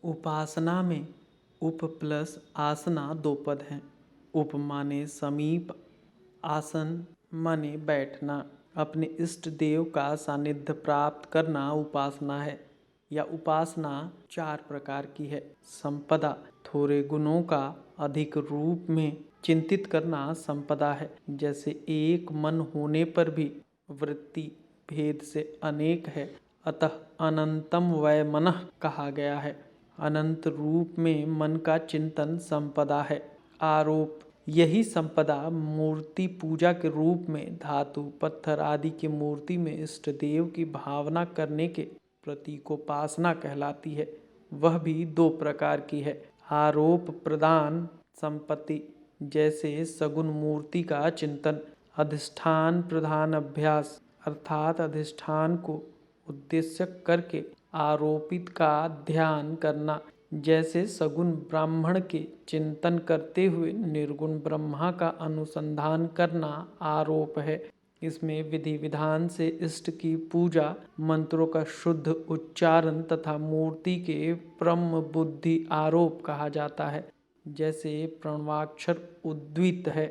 उपासना में उप प्लस आसना दो पद हैं। उप माने समीप, आसन माने बैठना। अपने इष्ट देव का सानिध्य प्राप्त करना उपासना है। यह उपासना 4 प्रकार की है। संपदा, थोड़े गुणों का अधिक रूप में चिंतित करना संपदा है। जैसे एक मन होने पर भी वृत्ति भेद से अनेक है, अतः अनंतम वै मनः कहा गया है। अनंत रूप में मन का चिंतन संपदा है। आरोप, यही संपदा मूर्ति पूजा के रूप में धातु, पत्थर आदि की मूर्ति में इष्ट देव की भावना करने के प्रतीकोपासना कहलाती है। वह भी 2 प्रकार की है। आरोप प्रदान संपत्ति, जैसे सगुण मूर्ति का चिंतन। अधिष्ठान प्रधान अभ्यास, अर्थात अधिष्ठान को उद्देश्य करके आरोपित का ध्यान करना। जैसे सगुण ब्राह्मण के चिंतन करते हुए निर्गुण ब्रह्मा का अनुसंधान करना आरोप है। इसमें विधि विधान से इष्ट की पूजा, मंत्रों का शुद्ध उच्चारण तथा मूर्ति के ब्रह्म बुद्धि आरोप कहा जाता है। जैसे प्रणवाक्षर उद्वित है,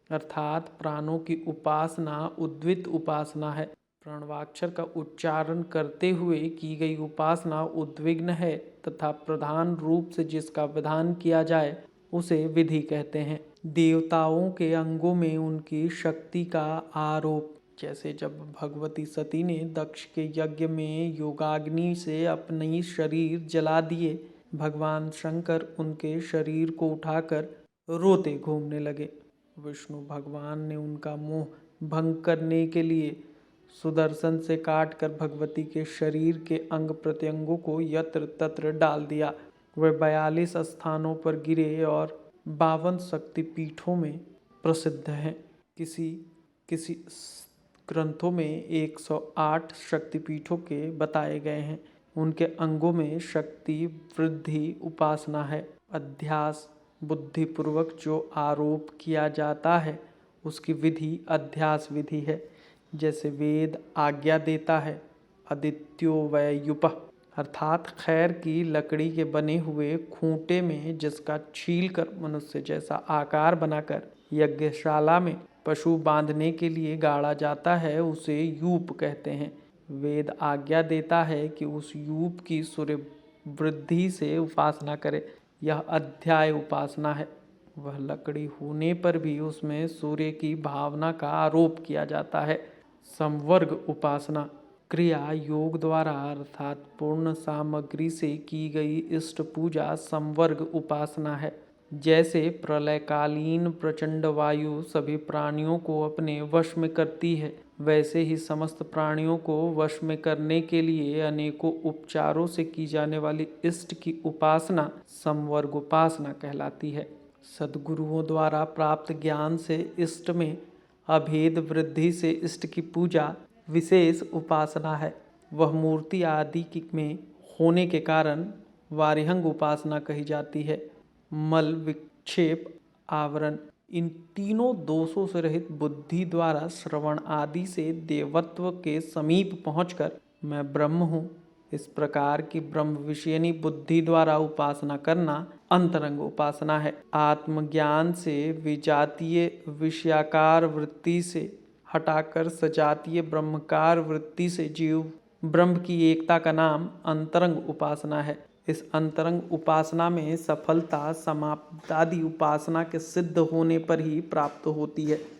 अर्थात प्राणों की उपासना उद्वित उपासना है। प्रणवाक्षर का उच्चारण करते हुए की गई उपासना उद्विग्न है तथा प्रधान रूप से जिसका विधान किया जाए उसे विधि कहते हैं। देवताओं के अंगों में उनकी शक्ति का आरोप, जैसे जब भगवती सती ने दक्ष के यज्ञ में योगाग्नि से अपने शरीर जला दिए, भगवान शंकर उनके शरीर को उठाकर रोते घूमने लगे। विष्णु भगवान ने उनका मोह भंग करने के लिए सुदर्शन से काटकर भगवती के शरीर के अंग प्रत्यंगों को यत्र तत्र डाल दिया। वे 42 स्थानों पर गिरे और 52 शक्तिपीठों में प्रसिद्ध हैं। किसी ग्रंथों में 108 शक्तिपीठों के बताए गए हैं। उनके अंगों में शक्ति वृद्धि उपासना है। अध्यास, बुद्धिपूर्वक जो आरोप किया जाता है उसकी विधि अध्यास विधि है। जैसे वेद आज्ञा देता है, आदित्यो वै युपः, अर्थात खैर की लकड़ी के बने हुए खूंटे में जिसका छीलकर मनुष्य जैसा आकार बनाकर यज्ञशाला में पशु बांधने के लिए गाड़ा जाता है, उसे यूप कहते हैं। वेद आज्ञा देता है कि उस यूप की सूर्य वृद्धि से उपासना करे, यह अध्याय उपासना है। वह लकड़ी होने पर भी उसमें सूर्य की भावना का आरोप किया जाता है। संवर्ग उपासना, क्रिया योग द्वारा अर्थात पूर्ण सामग्री से की गई इष्ट पूजा संवर्ग उपासना है। जैसे प्रलयकालीन प्रचंड वायु सभी प्राणियों को अपने वश में करती है, वैसे ही समस्त प्राणियों को वश में करने के लिए अनेकों उपचारों से की जाने वाली इष्ट की उपासना संवर्ग उपासना कहलाती है। सद्गुरुओं द्वारा प्राप्त ज्ञान से इष्ट में अभेद वृद्धि से इष्ट की पूजा विशेष उपासना है। वह मूर्ति आदि में होने के कारण वारिहंग उपासना कही जाती है। मल विक्षेप आवरण, इन तीनों दोषों से रहित बुद्धि द्वारा श्रवण आदि से देवत्व के समीप पहुंचकर मैं ब्रह्म हूँ, इस प्रकार की ब्रह्म विषयनी बुद्धि द्वारा उपासना करना अंतरंग उपासना है। आत्मज्ञान से विजातीय विषयाकार वृत्ति से हटाकर सजातीय ब्रह्मकार वृत्ति से जीव ब्रह्म की एकता का नाम अंतरंग उपासना है। इस अंतरंग उपासना में सफलता समाप्तादि उपासना के सिद्ध होने पर ही प्राप्त होती है।